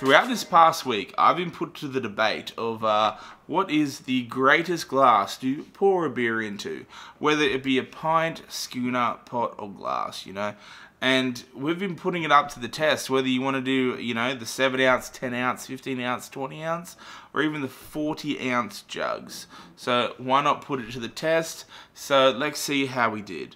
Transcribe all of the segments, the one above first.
Throughout this past week, I've been put to the debate of what is the greatest glass to pour a beer into, whether it be a pint, schooner, pot, or glass, you know. And we've been putting it up to the test, whether you want to do, you know, the 7 ounce, 10 ounce, 15 ounce, 20 ounce, or even the 40 ounce jugs. So why not put it to the test? So let's see how we did.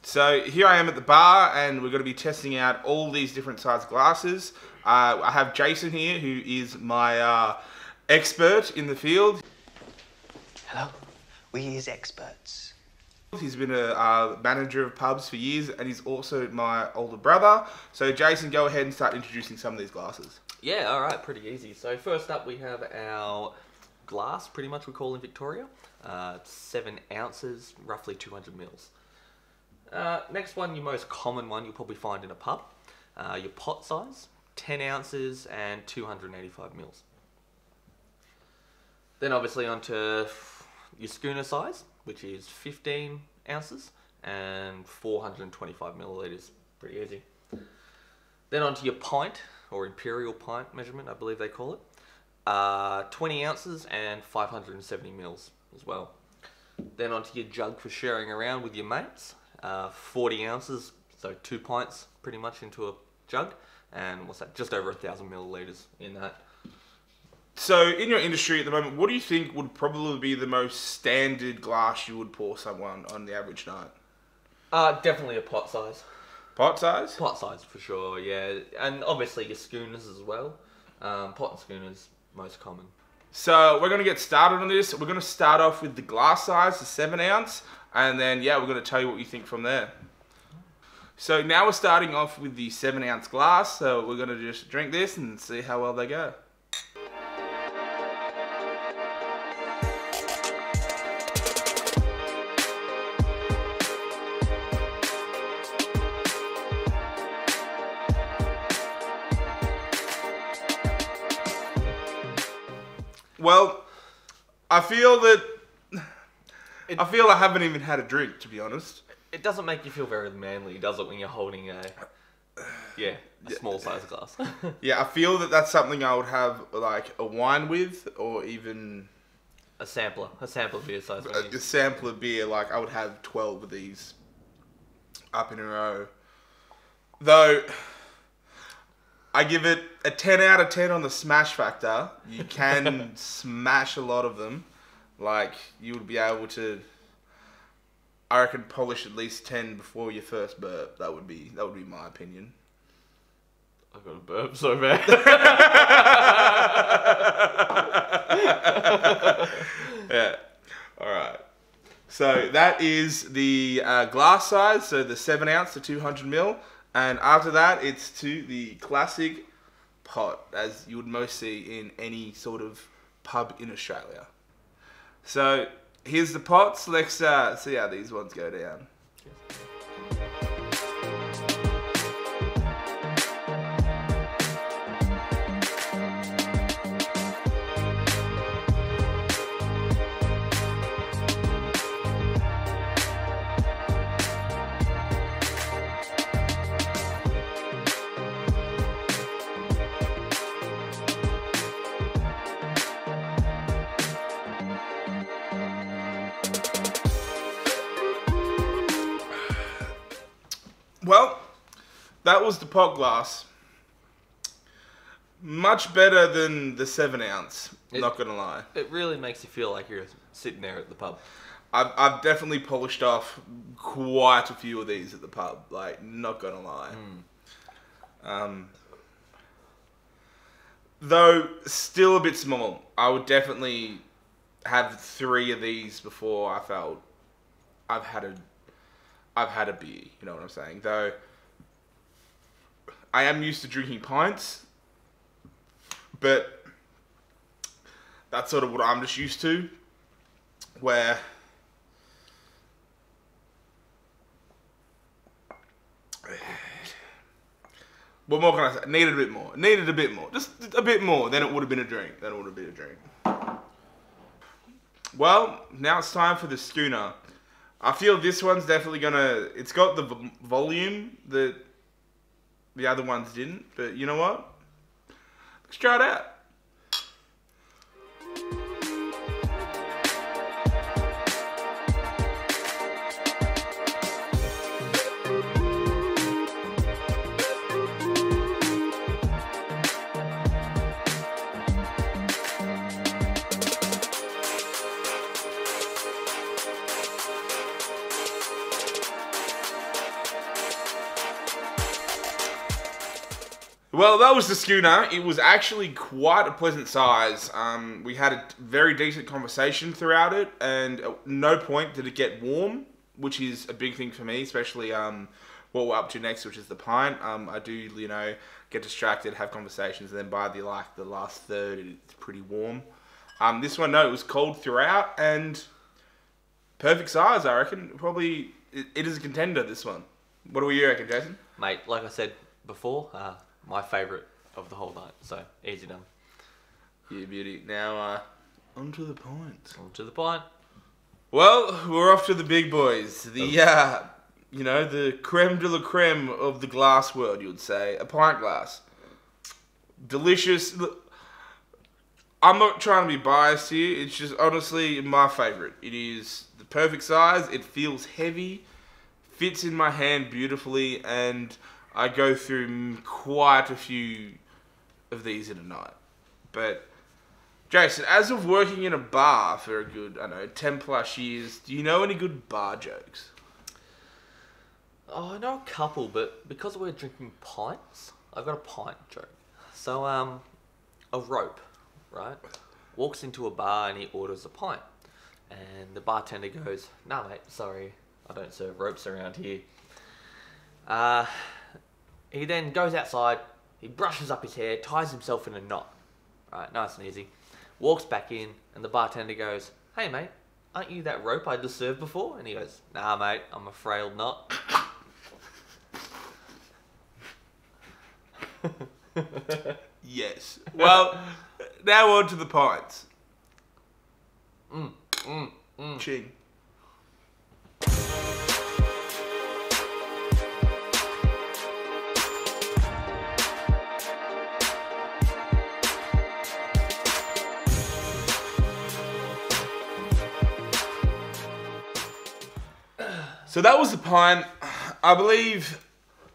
So here I am at the bar, and we're going to be testing out all these different size glasses. I have Jason here, who is my expert in the field. Hello, we is experts. He's been a manager of pubs for years, and he's also my older brother. So Jason, go ahead and start introducing some of these glasses. Yeah, alright, pretty easy. So first up we have our glass, pretty much we call in Victoria. 7 ounces, roughly 200 mils. Next one, your most common one you'll probably find in a pub. Your pot size, 10 ounces and 285 mils. Then obviously onto your schooner size, which is 15 ounces and 425 millilitres. Pretty easy. Then onto your pint, or imperial pint measurement, I believe they call it. 20 ounces and 570 mils as well. Then onto your jug for sharing around with your mates. 40 ounces, so 2 pints pretty much into a jug, and what's that, just over 1,000 millilitres in that. So in your industry at the moment, what do you think would probably be the most standard glass you would pour someone on the average night? Definitely a pot size. Pot size? Pot size for sure, yeah, and obviously your schooners as well. Pot and schooners most common. So we're going to get started on this. We're going to start off with the glass size, the 7 ounce, and then yeah, we're going to tell you what you think from there. So now we're starting off with the 7 ounce glass, so we're going to just drink this and see how well they go. Well, I feel I haven't even had a drink, to be honest. It doesn't make you feel very manly, does it, when you're holding a small size glass? Yeah, I feel that that's something I would have like a wine with, or even a sampler beer size. A sampler beer. Like I would have 12 of these up in a row. Though I give it a 10 out of 10 on the smash factor. You can smash a lot of them. Like, you would be able to, I reckon, polish at least 10 before your first burp. That would be my opinion. I've got a burp so bad. Yeah. Alright. So, that is the glass size. So, the 7 ounce to 200 mil. And after that, it's to the classic pot, as you would most see in any sort of pub in Australia. So, here's the pots. Let's see how these ones go down. Well, that was the pot glass. Much better than the 7 ounce, not gonna lie. It really makes you feel like you're sitting there at the pub. I've definitely polished off quite a few of these at the pub, like, not gonna lie. Though, still a bit small. I would definitely have 3 of these before I felt I've had a beer, you know what I'm saying? Though, I am used to drinking pints, but that's sort of what I'm just used to, where what more can I say? Needed a bit more. Needed a bit more. Just a bit more. Then it would have been a drink. Well, now it's time for the schooner. I feel this one's definitely gonna. It's got the volume that the other ones didn't. But you know what? Let's try it out. Well, that was the schooner. It was actually quite a pleasant size. We had a very decent conversation throughout it, and at no point did it get warm, which is a big thing for me, especially what we're up to next, which is the pint. I do, get distracted, have conversations, and then by the last third, it's pretty warm. This one, no, it was cold throughout, and perfect size, I reckon. Probably, it is a contender, this one. What do you reckon, Jason? Mate, like I said before, my favourite of the whole night, so easy done. Yeah, beauty. Now, on to the points. On to the pint. Well, we're off to the big boys. The creme de la creme of the glass world, you would say. A pint glass. Delicious. I'm not trying to be biased here. It's just honestly my favourite. It is the perfect size. It feels heavy. Fits in my hand beautifully, and I go through quite a few of these in a night. But, Jason, as of working in a bar for a good, 10 plus years, do you know any good bar jokes? Oh, I know a couple, but because we're drinking pints, I've got a pint joke. So, a rope, right, walks into a bar and he orders a pint. And the bartender goes, "Nah, mate, sorry, I don't serve ropes around here." He then goes outside, he brushes up his hair, ties himself in a knot. Right, nice and easy. Walks back in, and the bartender goes, "Hey mate, aren't you that rope I just served before?" And he goes, "Nah mate, I'm a frail knot." Yes. Well, now on to the pints. Ching. So that was the pint. I believe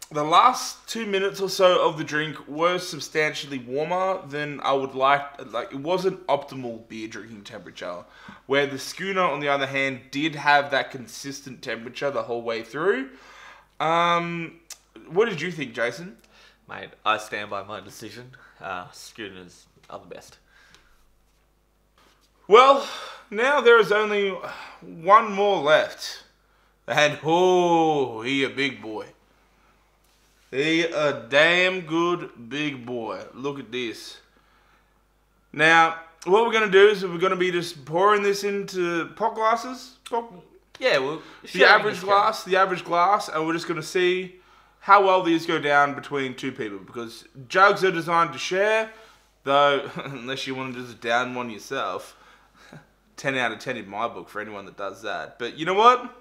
the last 2 minutes or so of the drink were substantially warmer than I would like. It wasn't optimal beer drinking temperature. Where the schooner, on the other hand, did have that consistent temperature the whole way through. What did you think, Jason? Mate, I stand by my decision. Schooners are the best. Well, now there is only one more left. And he a big boy. He a damn good big boy. Look at this. Now, what we're going to do is we're going to be just pouring this into pot glasses. Yeah, well, The average glass, and we're just going to see how well these go down between two people. Because jugs are designed to share, though, unless you want to just down one yourself. 10 out of 10 in my book for anyone that does that. But you know what?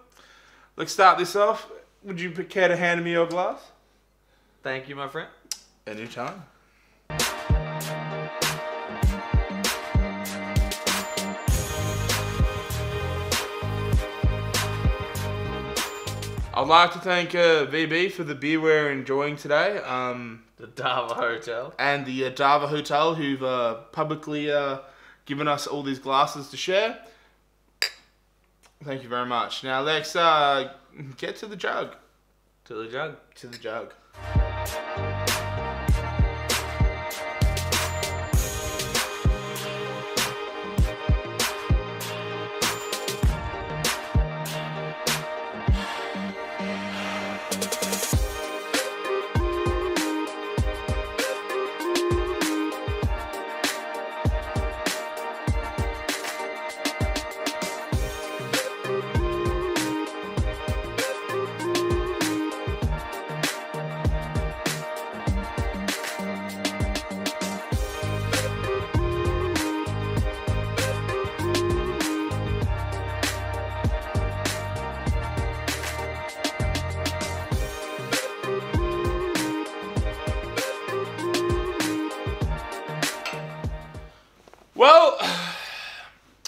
Let's start this off. Would you care to hand me your glass? Thank you, my friend. Anytime. I'd like to thank VB for the beer we're enjoying today. The Dava Hotel. And the Dava Hotel, who've publicly given us all these glasses to share. Thank you very much. Now let's get to the jug. To the jug. To the jug. Well,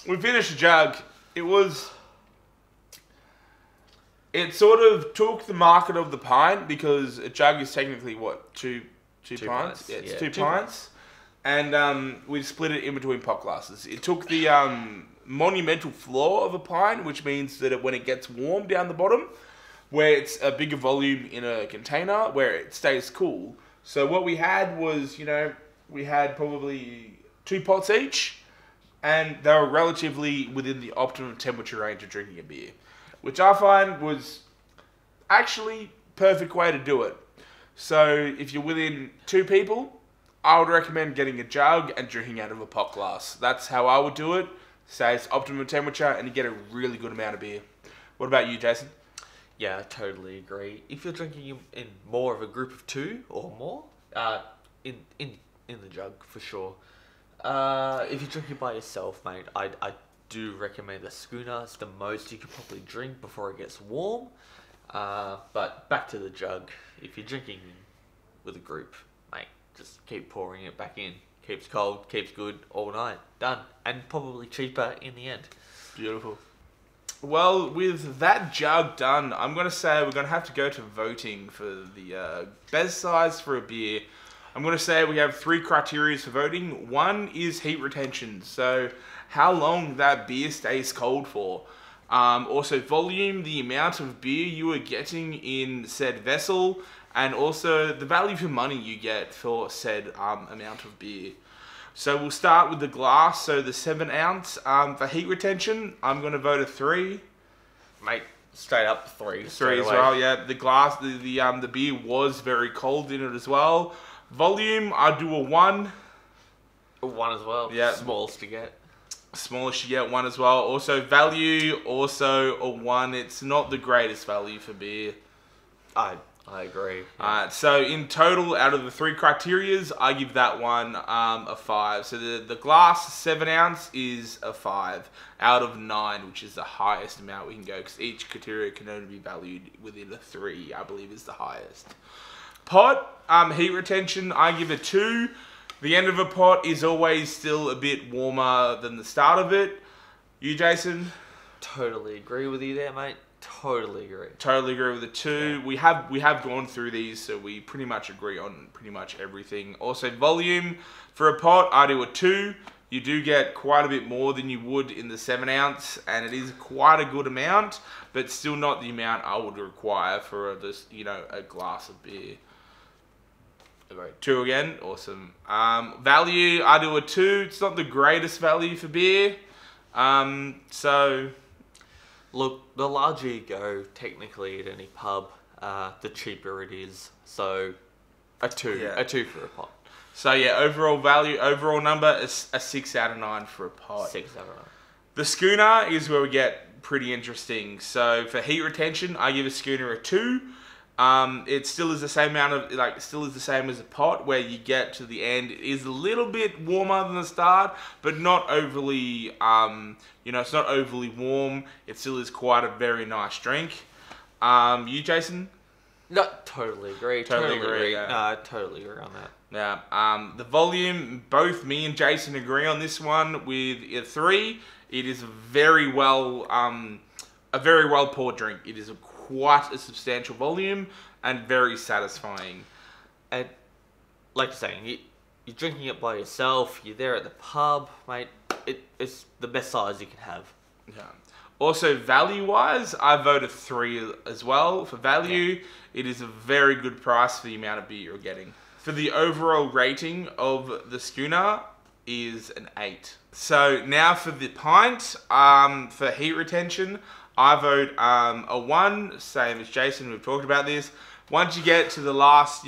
we finished the jug. It sort of took the market of the pint because a jug is technically what, two pints? Yeah, it's two pints. And we split it in between pot glasses. It took the monumental flaw of a pint, which means that when it gets warm down the bottom, where it's a bigger volume in a container, where it stays cool. So what we had was, we had probably 2 pots each, and they were relatively within the optimum temperature range of drinking a beer, which I find was actually perfect way to do it. So if you're within 2 people, I would recommend getting a jug and drinking out of a pot glass. That's how I would do it. Stays optimum temperature, and you get a really good amount of beer. What about you, Jason? Yeah, I totally agree. If you're drinking in more of a group of 2 or more, in the jug for sure. If you're drinking by yourself, mate, I do recommend the schooner. It's the most you can probably drink before it gets warm. But back to the jug. If you're drinking with a group, mate, just keep pouring it back in. Keeps cold, keeps good all night. Done. And probably cheaper in the end. Beautiful. Well, with that jug done, I'm going to say we're going to have to go to voting for the best size for a beer. I'm going to say we have 3 criteria for voting. One is heat retention, so how long that beer stays cold for. Also volume, the amount of beer you are getting in said vessel, and also the value for money you get for said amount of beer. So we'll start with the glass, so the 7 ounce. For heat retention, I'm going to vote a 3. Mate, straight up 3. 3 as well, yeah. The glass, the beer was very cold in it as well. Volume, I do a 1. A 1 as well. Yeah. Smallest to get. Smallest you get, 1 as well. Also value, also a 1. It's not the greatest value for beer. I agree. Yeah. So in total, out of the 3 criterias, I give that one a 5. So the glass 7 ounce is a 5 out of 9, which is the highest amount we can go, because each criteria can only be valued within a 3, I believe is the highest. Pot, heat retention, I give a 2. The end of a pot is always still a bit warmer than the start of it. You, Jason? Totally agree with you there, mate. Totally agree. Totally agree with the 2. Yeah. We have gone through these, so we pretty much agree on pretty much everything. Also, volume for a pot, I do a 2. You do get quite a bit more than you would in the 7 ounce, and it is quite a good amount, but still not the amount I would require for a glass of beer. Agreed. 2 again, awesome. Value, I do a 2. It's not the greatest value for beer, so. Look, the larger you go, technically, at any pub, the cheaper it is. So, a 2. Yeah. A 2 for a pot. So yeah, overall number is a 6 out of 9 for a pot. 6 out of 9. The schooner is where we get pretty interesting. So for heat retention, I give a schooner a 2. It still is the same amount of, still is the same as a pot, where you get to the end, it is a little bit warmer than the start, but not overly, it's not overly warm. It still is quite a very nice drink. You, Jason? No, totally agree. Totally agree. No, I totally agree on that. Yeah. The volume, both me and Jason agree on this one with a 3. It is a very well poured drink. It is quite a substantial volume and very satisfying. And like you're saying, you're drinking it by yourself. You're there at the pub, mate. It's the best size you can have. Yeah. Also, value-wise, I vote a 3 as well. For value, It is a very good price for the amount of beer you're getting. For the overall rating of the schooner is an 8. So now for the pint, for heat retention, I vote a 1, same as Jason, we've talked about this. Once you get to the last,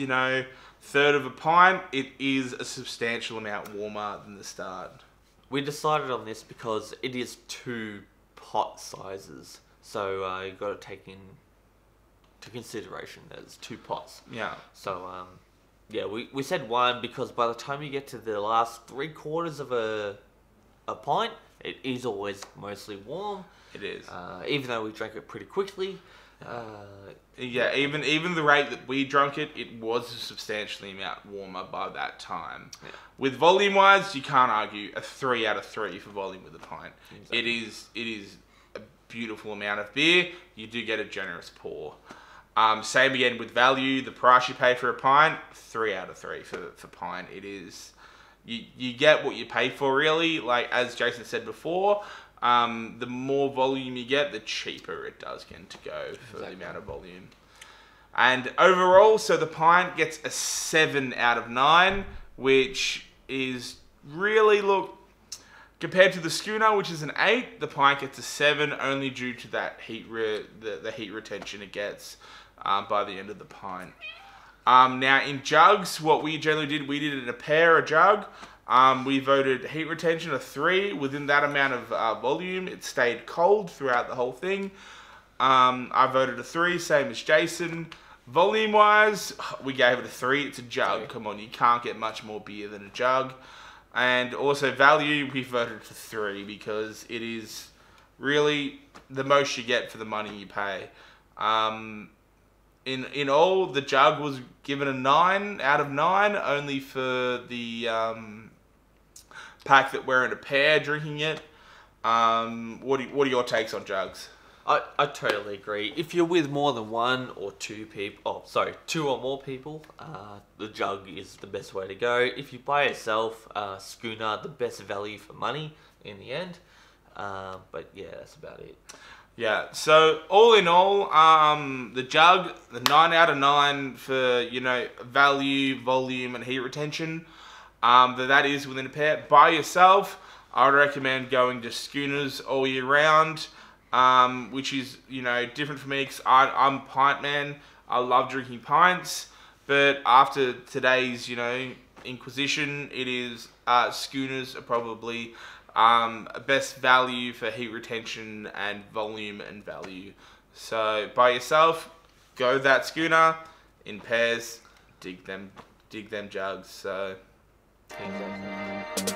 third of a pint, it is a substantial amount warmer than the start. We decided on this because it is 2 pot sizes, so you've got to take into consideration there's 2 pots. Yeah. So we said 1 because by the time you get to the last 3/4 of a pint, it is always mostly warm. It is. Even though we drank it pretty quickly, Yeah, even the rate that we drunk it, it was a substantially amount warmer by that time. Yeah. With volume wise, you can't argue a 3 out of 3 for volume with a pint. Exactly. It is a beautiful amount of beer. You do get a generous pour. Same again with value. The price you pay for a pint, 3 out of 3 for pint. It is you get what you pay for really. Like as Jason said before. The more volume you get, the cheaper it does get to go for the amount of volume. And overall, so the pint gets a 7 out of 9, which is really, look, compared to the schooner, which is an 8, the pint gets a 7 only due to that the heat retention it gets by the end of the pint. Now in jugs, what we generally did, we did it in a pair, a jug. We voted heat retention a 3. Within that amount of volume, it stayed cold throughout the whole thing. I voted a 3, same as Jason. Volume-wise, we gave it a 3. It's a jug. Come on, you can't get much more beer than a jug. And also value, we voted to 3 because it is really the most you get for the money you pay. In all, the jug was given a 9 out of 9, only for the pack that we're in a pair drinking it. What are your takes on jugs? I totally agree. If you're with more than 1 or 2 people, 2 or more people, the jug is the best way to go. If you by yourself, schooner, the best value for money in the end. But yeah, that's about it. Yeah, so all in all, the jug, the 9 out of 9 for, value, volume, and heat retention. That is within a pair. By yourself, I would recommend going to schooners all year round, which is, different for me because I'm a pint man. I love drinking pints, but after today's, inquisition, it is schooners are probably best value for heat retention and volume and value. So by yourself, go that schooner. In pairs, dig them jugs. So. Exactly.